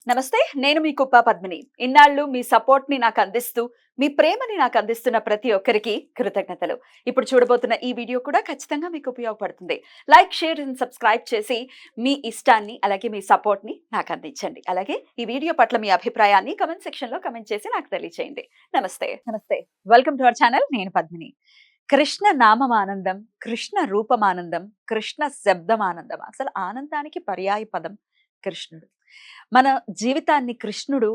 నమస్తే. నేను మీ కుప్ప పద్మిని. ఇన్నాళ్ళు మీ సపోర్ట్‌ని నాకందిస్తూ, మీ ప్రేమని నాకందిస్తున్న ప్రతి ఒక్కరికి కృతజ్ఞతలు. ఇప్పుడు చూడబోతున్న ఈ వీడియో కూడా ఖచ్చితంగా మీకు ఉపయోగపడుతుంది. లైక్, షేర్ అండ్ సబ్స్క్రైబ్ చేసి మీ ఇష్టాన్ని, అలాగే మీ సపోర్ట్‌ని నాకందించండి. అలాగే ఈ వీడియో పట్ల మీ అభిప్రాయాన్ని కామెంట్ సెక్షన్‌లో కామెంట్ చేసి నాకు తెలియచేయండి. నమస్తే. నమస్తే. Welcome to our channel. నేను పద్మిని. కృష్ణ నామమానందం, కృష్ణ రూపమానందం, కృష్ణ శబ్దమానందం. అసలు ఆనందానికి పర్యాయ పదం కృష్ణుడు. మన జీవితాన్ని కృష్ణుడు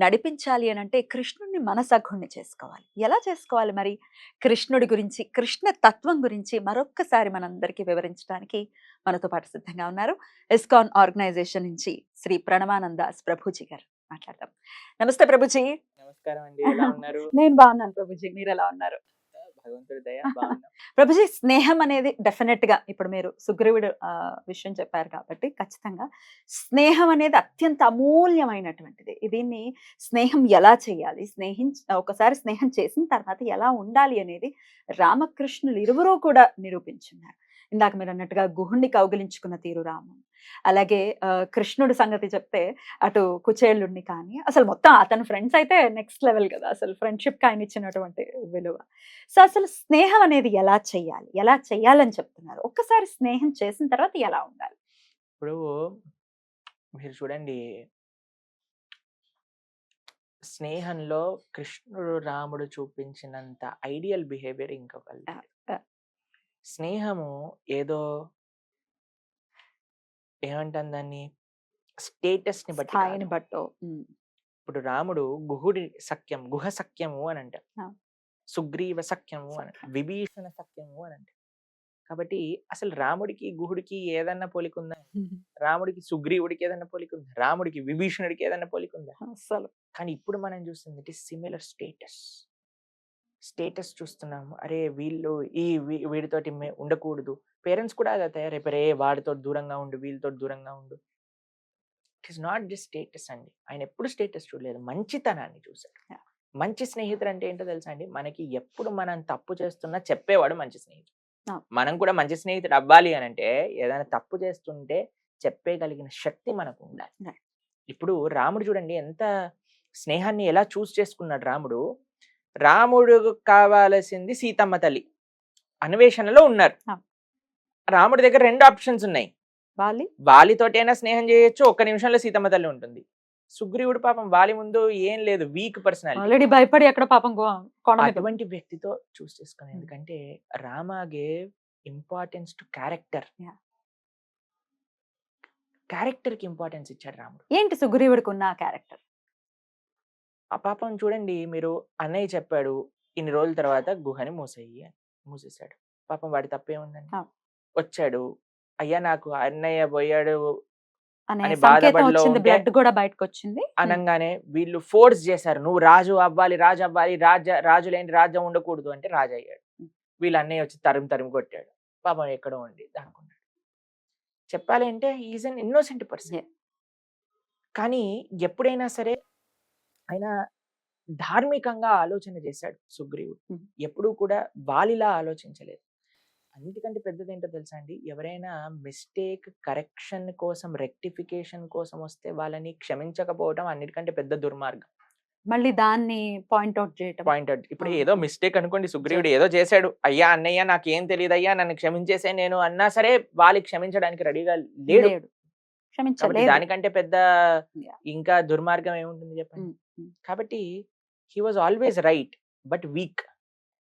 నడిపించాలి అనంటే కృష్ణుడిని మనసఖుణ్ణి చేసుకోవాలి. ఎలా చేసుకోవాలి మరి? కృష్ణుడి గురించి, కృష్ణ తత్వం గురించి మరొక్కసారి మనందరికీ వివరించడానికి మనతో పాటు సిద్ధంగా ఉన్నారు. ఇస్కాన్ ఆర్గనైజేషన్ నుంచి శ్రీ ప్రణవానందాస్ ప్రభుజీ గారు. మాట్లాడదాం. నమస్తే ప్రభుజీ. నమస్కారం అండి. ఎలా ఉన్నారు? నేను బాగున్నాను ప్రభుజీ. మీరు ఎలా ఉన్నారు? భగవంతుడి దయ బాగున్నాం. ప్రభుజీ, స్నేహం అనేది డెఫినెట్ గా ఇప్పుడు మీరు సుగ్రీవుడు విషయం చెప్పారు కాబట్టి ఖచ్చితంగా స్నేహం అనేది అత్యంత అమూల్యమైనటువంటిది. దీన్ని స్నేహం ఎలా చేయాలి, ఒకసారి స్నేహం చేసిన తర్వాత ఎలా ఉండాలి అనేది రామకృష్ణులు ఇరువురు కూడా నిరూపించున్నారు. ఇందాక మీరు అన్నట్టుగా గుహుణ్ణి కౌగిలించుకున్న తీరు రాము, అలాగే కృష్ణుడి సంగతి చెప్తే అటు కుచేలుడిని కానీ, అసలు మొత్తం అతని ఫ్రెండ్స్ అయితే నెక్స్ట్ లెవెల్ కదా, అసలు ఫ్రెండ్షిప్ ఆయన ఇచ్చినటువంటి విలువ. సో అసలు స్నేహం అనేది ఎలా చెయ్యాలి, ఎలా చెయ్యాలని చెప్తున్నారు? ఒక్కసారి స్నేహం చేసిన తర్వాత ఎలా ఉండాలి? ఇప్పుడు మీరు చూడండి, స్నేహంలో కృష్ణుడు రాముడు చూపించినంత ఐడియల్ బిహేవియర్ ఇంకొకళ్ళు ఆ, లేదు. ఆ, స్నేహము ఏదో ఏమంటాం దాన్ని, స్టేటస్ ని బట్టి స్థాయిని కాదు. బట్టో. ఇప్పుడు రాముడు గుహుడి సఖ్యం, గుహ సఖ్యము అని అంట, ఆ. సుగ్రీవ సఖ్యము అని, విభీషణ సఖ్యము అని అంట. కాబట్టి అసలు రాముడికి గుహుడికి ఏదన్నా పోలికుందా? రాముడికి సుగ్రీవుడికి ఏదన్నా పోలికుందా? రాముడికి విభీషణుడికి ఏదన్నా పోలికుందా? అసలు కానీ ఇప్పుడు మనం చూస్తుంది ఇట్ ఈస్ సిమిలర్ స్టేటస్ చూస్తున్నాము. అరే వీళ్ళు వీడితోటి ఉండకూడదు. పేరెంట్స్ కూడా అదే తయారైపోయారు. ఏ వాడితో దూరంగా ఉండు, వీళ్ళతో దూరంగా ఉండు. It is not just status అండి. ఆయన ఎప్పుడు స్టేటస్ చూడలేదు, మంచితనాన్ని చూశారు. Yeah. మంచి స్నేహితుడు అంటే ఏంటో తెలుసా అండి? మనకి ఎప్పుడు మనం తప్పు చేస్తున్నా చెప్పేవాడు మంచి స్నేహితుడు. మనం కూడా మంచి స్నేహితుడు అవ్వాలి అని అంటే ఏదైనా తప్పు చేస్తుంటే చెప్పేయగలిగిన శక్తి మనకు ఉండాలి. ఇప్పుడు రాముడు చూడండి ఎంత స్నేహాన్ని ఎలా చూస్ చేసుకున్నాడు. రాముడు కావాల్సింది సీతమ్మ తల్లి అన్వేషణలో ఉన్నారు. రాముడి దగ్గర 2 ఆప్షన్స్ ఉన్నాయి. వాలితోటైనా స్నేహం చేయొచ్చు, ఒక్క నిమిషంలో సీతమ్మ తల్లి ఉంటుంది. సుగ్రీవుడు పాపం వాలి ముందు ఏం లేదు, వీక్ పర్సనాలిటీ, భయపడి ఎక్కడ పాపం అటువంటి వ్యక్తితో చూస్ చేసుకుని. ఎందుకంటే Rama gave importance to character. Character కి ఇంపార్టెన్స్ ఇచ్చాడు రాముడు. ఏంటి సుగ్రీవుడికి ఉన్న క్యారెక్టర్? ఆ పాపం చూడండి, మీరు అన్నయ్య చెప్పాడు ఇన్ని రోజుల తర్వాత గుహని మూసేశాడు. పాపం వాడి తప్పేముందండి? వచ్చాడు, అయ్యా నాకు అన్నయ్య పోయాడు అని బాధపడలో బ్లడ్ కూడా బయటకు వచ్చింది అనగానే వీళ్ళు ఫోర్స్ చేశారు, నువ్వు రాజు అవ్వాలి, రాజు లేని రాజ్యం ఉండకూడదు అంటే రాజు అయ్యాడు. వీళ్ళ అన్నయ్య వచ్చి తరిమి కొట్టాడు. పాపం ఎక్కడో ఉండి దానుకున్నాడు. చెప్పాలి అంటే ఈజ్ అన్ ఇన్నోసెంట్ పర్సన్. కానీ ఎప్పుడైనా సరే ఆయన ధార్మికంగా ఆలోచన చేశాడు సుగ్రీవుడు. ఎప్పుడూ కూడా వాలిలా ఆలోచించలేదు. అన్నిటికంటే పెద్దది ఏంటో తెలుసా అండి? ఎవరైనా మిస్టేక్ కరెక్షన్ కోసం, రెక్టిఫికేషన్ కోసం వస్తే వాళ్ళని క్షమించకపోవడం అన్నిటికంటే పెద్ద దుర్మార్గం. మళ్ళీ దాన్ని పాయింట్అవుట్ ఇప్పుడు ఏదో మిస్టేక్ అనుకోండి, సుగ్రీవుడు ఏదో చేశాడు, అయ్యా అన్నయ్య నాకేం తెలియదు అయ్యా నన్ను క్షమించేసే నేను అన్నా సరే వాళ్ళు క్షమించడానికి రెడీగా లేడు. దానికంటే పెద్ద ఇంకా దుర్మార్గం ఏముంటుంది చెప్పండి? కాబట్టి he was always right but week.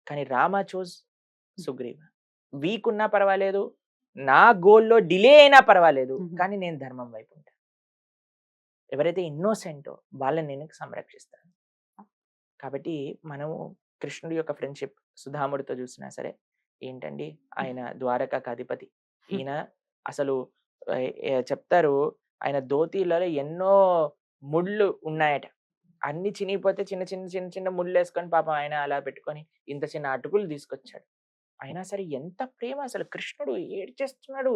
కానీ రామ చూస్ సుగ్రీవ. వీక్ ఉన్నా పర్వాలేదు, నా గోల్లో డిలే అయినా పర్వాలేదు, కానీ నేను ధర్మం వైపు ఉంటాను. ఎవరైతే ఇన్నోసెంటో వాళ్ళని నేను సంరక్షిస్తాను. కాబట్టి మనము కృష్ణుడి యొక్క ఫ్రెండ్షిప్ సుధాముడితో చూసినా సరే ఏంటండి, ఆయన ద్వారకాకు అధిపతి. ఈయన అసలు చెప్తారు, ఆయన ధోతీలలో ఎన్నో ముళ్ళు ఉన్నాయట. అన్ని చినిగిపోతే చిన్న చిన్న చిన్న చిన్న ముళ్ళు వేసుకొని పాపం ఆయన అలా పెట్టుకొని ఇంత చిన్న అటుకులు తీసుకొచ్చాడు. అయినా సరే ఎంత ప్రేమ! అసలు కృష్ణుడు ఏడ్చేస్తున్నాడు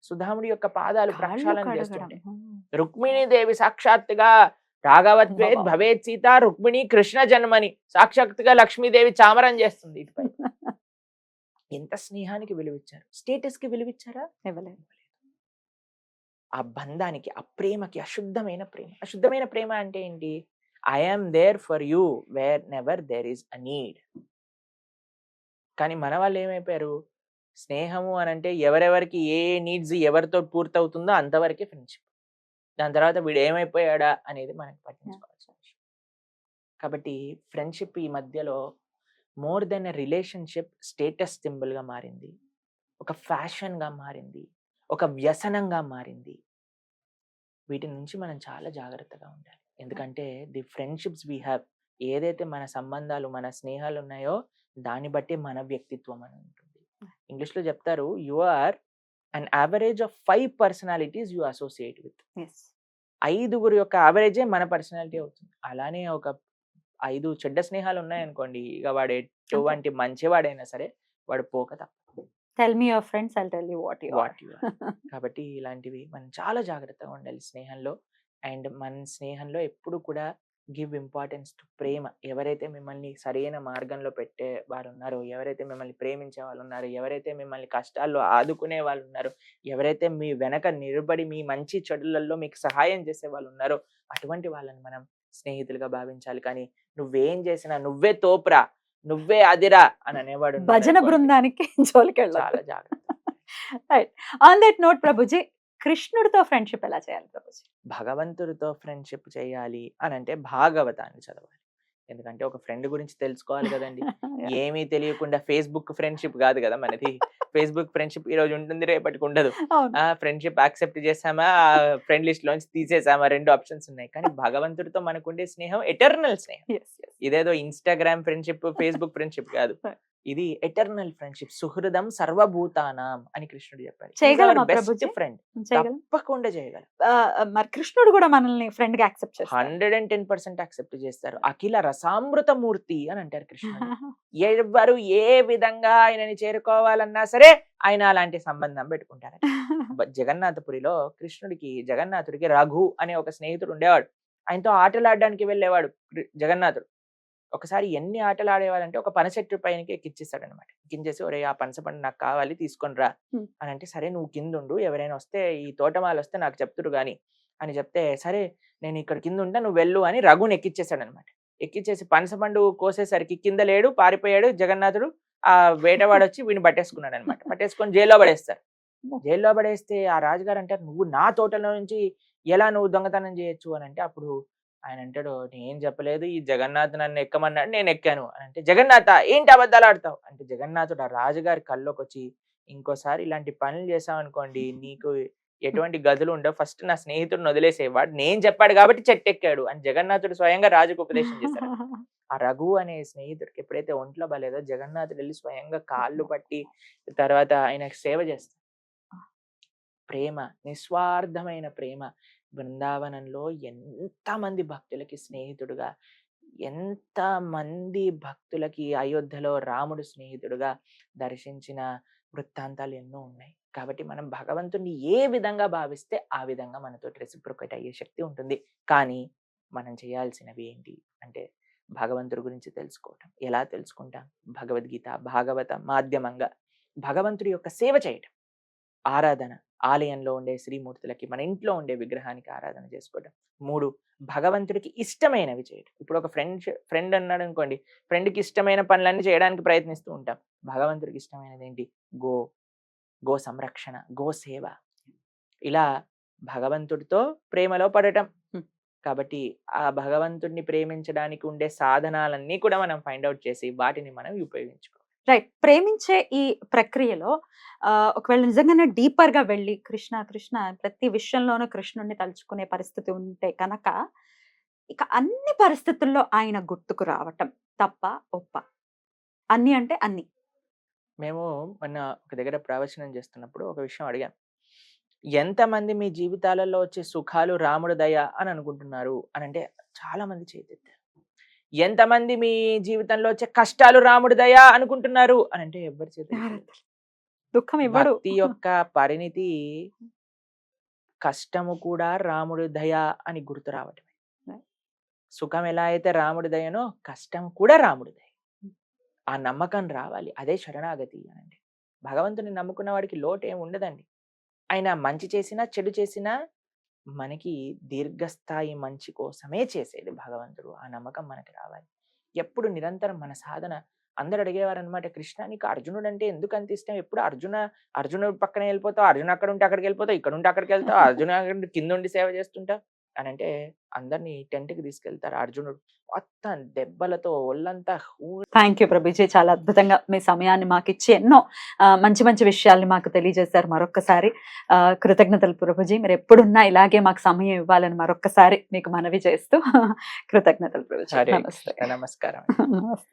సుధాముడి యొక్క పాదాలు ప్రక్షాళన చేస్తుంటే. రుక్మిణీదేవి సాక్షాత్తుగా రాఘవత్వే భవేత్ సీత రుక్మిణి కృష్ణ జన్మని సాక్షాత్తుగా లక్ష్మీదేవి చామరం చేస్తుంది ఇటుపై. ఎంత స్నేహానికి విలువిచ్చారు! స్టేటస్ కి విలువిచ్చారా? ఇవ్వలేదు. ఆ బంధానికి, ఆ ప్రేమకి అశుద్ధమైన ప్రేమ. అశుద్ధమైన ప్రేమ అంటే ఏంటి? I am there for you where never there is a need. కానీ మన వాళ్ళు ఏమైపోయారు? స్నేహము అనంటే ఎవరెవరికి ఏ నీడ్స్ ఎవరితో పూర్తవుతుందో అంతవరకే ఫ్రెండ్‌షిప్. దాని తర్వాత వీడు ఏమైపోయాడా అనేది మనకి పట్టించుకోవాల్సిన విషయం. కాబట్టి ఫ్రెండ్‌షిప్ ఈ మధ్యలో more than a relationship status సింబల్‌గా మారింది. ఒక ఫ్యాషన్‌గా మారింది. ఒక వ్యసనంగా మారింది. వీటి నుంచి మనం చాలా జాగ్రత్తగా ఉండాలి. ఎందుకంటే ది ఫ్రెండ్‌షిప్స్ వి హావ్, ఏదైతే మన సంబంధాలు, మన స్నేహాలు ఉన్నాయో దాన్ని బట్టి మన వ్యక్తిత్వం అని ఉంటుంది. ఇంగ్లీష్‌లో చెప్తారు, you are an average of 5 personalities you associate with. Yes. 5గురి యొక్క యావరేజే మన పర్సనాలిటీ అవుతుంది. అలానే ఒక 5 చెడ్డ స్నేహాలు ఉన్నాయనుకోండి, ఇక వాడు ఎటువంటి మంచివాడైనా సరే వాడు పోక తప్పదు. Tell me your friends, I'll tell you what you are. What you are. కాబట్టి ఇలాంటివి మనం చాలా జాగ్రత్తగా ఉండాలి స్నేహంలో. అండ్ మన స్నేహంలో ఎప్పుడు కూడా గివ్ ఇంపార్టెన్స్ టు ప్రేమ. ఎవరైతే మిమ్మల్ని సరైన మార్గంలో పెట్టే వారు ఉన్నారో, ఎవరైతే మిమ్మల్ని ప్రేమించే వాళ్ళు ఉన్నారో, ఎవరైతే మిమ్మల్ని కష్టాల్లో ఆదుకునే వాళ్ళు ఉన్నారో, ఎవరైతే మీ వెనక నిలబడి మీ మంచి చెడులలో మీకు సహాయం చేసే వాళ్ళు ఉన్నారో, అటువంటి వాళ్ళని మనం స్నేహితులుగా భావించాలి. కానీ నువ్వేం చేసినా నువ్వే తోపురా, నువ్వే అదిరా అని అనేవాడు ఉన్నాడు భజన అనుకోండి, బృందానికి జోలికెళ్ళొద్దు. చాలా జాగ్రత్త. Right. On that note Prabhuji, కృష్ణుడితో ఫ్రెండ్‌షిప్ ఎలా చేయాలి ప్రభుజీ? భగవంతుడితో ఫ్రెండ్‌షిప్ చేయాలి అనంటే భాగవతాన్ని చదవాలి. ఎందుకంటే ఒక ఫ్రెండ్ గురించి తెలుసుకోవాలి కదండీ! ఏమీ తెలియకుండా ఫేస్‌బుక్ ఫ్రెండ్‌షిప్ కాదు కదా మనది. ఫేస్‌బుక్ ఫ్రెండ్‌షిప్ ఈరోజు ఉంటుంది, రేపటికి ఉండదు. అవును. ఫ్రెండ్‌షిప్ యాక్సెప్ట్ చేసామా, ఫ్రెండ్ లిస్ట్‌లోంచి తీసేసామా 2 ఆప్షన్స్ ఉన్నాయి. కానీ భగవంతుడితో మనకుండే స్నేహం ఎటర్నల్ స్నేహం. యెస్. యెస్. ఇదేదో ఇన్‌స్టాగ్రామ్ ఫ్రెండ్‌షిప్, ఫేస్‌బుక్ ఫ్రెండ్‌షిప్ కాదు. ఇది ఎటర్నల్ ఫ్రెండ్‌షిప్. సుహృదం సర్వభూతానాం అని కృష్ణుడు చెప్పాడు. చేయగలమా బెస్ట్ ప్రభుజీ? ఫ్రెండ్. చేయగలం. తప్పకుండా చేయగలం. మరి కృష్ణుడు కూడా మనల్ని ఫ్రెండ్‌గా యాక్సెప్ట్ చేస్తారా? 110% యాక్సెప్ట్ చేస్తారు. అఖిల రసామృత మూర్తి అని అంటారు కృష్ణుడు. ఎవ్వరు ఏ విధంగా ఆయనని చేరుకోవాలన్నా సరే ఆయన అలాంటి సంబంధం పెట్టుకుంటారు. జగన్నాథపురిలో జగన్నాథుడికి రఘు అనే ఒక స్నేహితుడు ఉండేవాడు. ఆయనతో ఆటలాడడానికి వెళ్ళేవాడు జగన్నాథుడు. ఒకసారి ఎన్ని ఆటలు ఆడేవాడంటే ఒక పనస చెట్టు పైనకి ఎక్కిచ్చేస్తాడనమాట. ఎక్కించేసి, ఒరేయ్ ఆ పనస పండు నాకు కావాలి తీసుకొని రా అని అంటే, సరే నువ్వు కిందుండు, ఎవరైనా వస్తే ఈ తోటమాలి వస్తే నాకు చెప్తురు గాని అని చెప్తే, సరే నేను ఇక్కడ కింద ఉంటా నువ్వు వెళ్ళు అని రఘుని ఎక్కిచ్చేసాడనమాట. ఎక్కిచ్చేసి పనస పండు కోసేసరికి కింద లేడు, పారిపోయాడు జగన్నాథుడు. ఆ వేటవాడు వచ్చి వీడిని పట్టేసుకున్నాడు అనమాట. పట్టేసుకొని జైల్లో పడేస్తారు. జైల్లో పడేస్తే ఆ రాజుగారు అంటారు, నువ్వు నా తోటలో నుంచి ఎలా నువ్వు దొంగతనం చేయొచ్చు అని అంటే, అప్పుడు ఆయన అంటాడు, నేను చెప్పలేదు, ఈ జగన్నాథ్ నన్ను ఎక్కమన్నాడు, నేను ఎక్కాను అని అంటే, జగన్నాథ ఏంటి అబద్ధాలు ఆడతావు అంటే, జగన్నాథుడు ఆ రాజుగారి కల్లోకి వచ్చి, ఇంకోసారి ఇలాంటి పనులు చేసావు అనుకోండి నీకు ఎటువంటి గదులు ఉండవు, ఫస్ట్ నా స్నేహితుడిని వదిలేసేవాడు, నేను చెప్పాడు కాబట్టి చెట్టు ఎక్కాడు అని జగన్నాథుడు స్వయంగా రాజుకు ఉపదేశం చేశాడు. ఆ రఘు అనే స్నేహితుడికి ఎప్పుడైతే ఒంట్లో బాలేదో జగన్నాథుడు వెళ్ళి స్వయంగా కాళ్ళు పట్టి తర్వాత ఆయనకు సేవ చేస్తాడు. ప్రేమ, నిస్వార్థమైన ప్రేమ. బృందావనంలో ఎంతమంది భక్తులకి స్నేహితుడుగా, ఎంతమంది భక్తులకి అయోధ్యలో రాముడు స్నేహితుడుగా దర్శించిన వృత్తాంతాలు ఎన్నో ఉన్నాయి. కాబట్టి మనం భగవంతుడిని ఏ విధంగా భావిస్తే ఆ విధంగా మనతోటి రెసిప్రొకేట్ అయ్యే శక్తి ఉంటుంది. కానీ మనం చేయాల్సినవి ఏంటి అంటే, భగవంతుడి గురించి తెలుసుకోవటం. ఎలా తెలుసుకుంటాం? భగవద్గీత, భాగవత మాధ్యమంగా భగవంతుడి యొక్క సేవ చేయటం. ఆరాధన, ఆలయంలో ఉండే శ్రీమూర్తులకి, మన ఇంట్లో ఉండే విగ్రహానికి ఆరాధన చేసుకోవడం. 3 భగవంతుడికి ఇష్టమైనవి చేయడం. ఇప్పుడు ఒక ఫ్రెండ్ అన్నాడు అనుకోండి, ఫ్రెండ్‌కి ఇష్టమైన పనులన్నీ చేయడానికి ప్రయత్నిస్తూ ఉంటాం. భగవంతుడికి ఇష్టమైనది ఏంటి? గో సంరక్షణ, గో సేవ. ఇలా భగవంతుడితో ప్రేమలో పడటం. కాబట్టి ఆ భగవంతుడిని ప్రేమించడానికి ఉండే సాధనాలన్నీ కూడా మనం ఫైండ్ ఔట్ చేసి వాటిని మనం ఉపయోగించుకోవాలి. రైట్. ప్రేమించే ఈ ప్రక్రియలో ఒకవేళ నిజంగానే డీపర్‌గా వెళ్ళి కృష్ణ, కృష్ణ ప్రతి విషయంలోనూ కృష్ణుడిని తలుచుకునే పరిస్థితి ఉంటే కనక, ఇక అన్ని పరిస్థితుల్లో ఆయన గుర్తుకు రావటం తప్పా? ఒప్పా? అన్ని అంటే అన్ని. మేము మొన్న ఒక దగ్గర ప్రవచనం చేస్తున్నప్పుడు ఒక విషయం అడిగాను. ఎంతమంది మీ జీవితాలలో వచ్చే సుఖాలు రాముడి దయ అని అనుకుంటున్నారు అని అంటే, చాలా మంది చేతెత్తారు. ఎంతమంది మీ జీవితంలో వచ్చే కష్టాలు రాముడి దయ అనుకుంటున్నారు అని అంటే, ఎవ్వరి చేతులు దుఃఖం ఇవ్వడు. భక్తి యొక్క పరిణితి కష్టము కూడా రాముడి దయ అని గుర్తు రావటమే. సుఖం ఎలా అయితే రాముడి దయనో కష్టం కూడా రాముడి దయ. ఆ నమ్మకం రావాలి. అదే శరణాగతి అనండి. భగవంతుని నమ్ముకున్న వాడికి లోటు ఏమి ఉండదండి. ఆయన మంచి చేసినా చెడు చేసినా మనకి దీర్ఘస్థాయి మంచి కోసమే చేసేది భగవంతుడు. ఆ నమ్మకం మనకి రావాలి. ఎప్పుడు నిరంతరం మన సాధన అందరూ అడిగేవారనమాట, కృష్ణ నీకు అర్జునుడు అంటే ఎందుకు అంత ఇష్టం? ఎప్పుడు అర్జునుడు పక్కనే వెళ్ళిపోతావు, అర్జున్ అక్కడ ఉంటే అక్కడికి వెళ్ళిపోతావు, ఇక్కడ ఉంటే అక్కడికి వెళ్తావు, అర్జున కింద ఉండి సేవ చేస్తుంటావు అని అంటే, అందరినీ టెంట్కి తీసుకెళ్తారు. అర్జునుడు మొత్తం దెబ్బలతో ఒళ్ళంతా థ్యాంక్ యూ ప్రభుజీ, చాలా అద్భుతంగా మీ సమయాన్ని మాకు ఇచ్చి ఎన్నో మంచి మంచి విషయాల్ని మాకు తెలియజేశారు. మరొక్కసారి కృతజ్ఞతలు ప్రభుజీ. మీరు ఎప్పుడున్నా ఇలాగే మాకు సమయం ఇవ్వాలని మరొక్కసారి మీకు మనవి చేస్తూ కృతజ్ఞతలు ప్రభుజీ. సరే, నమస్తే. నమస్కారం. నమస్తే.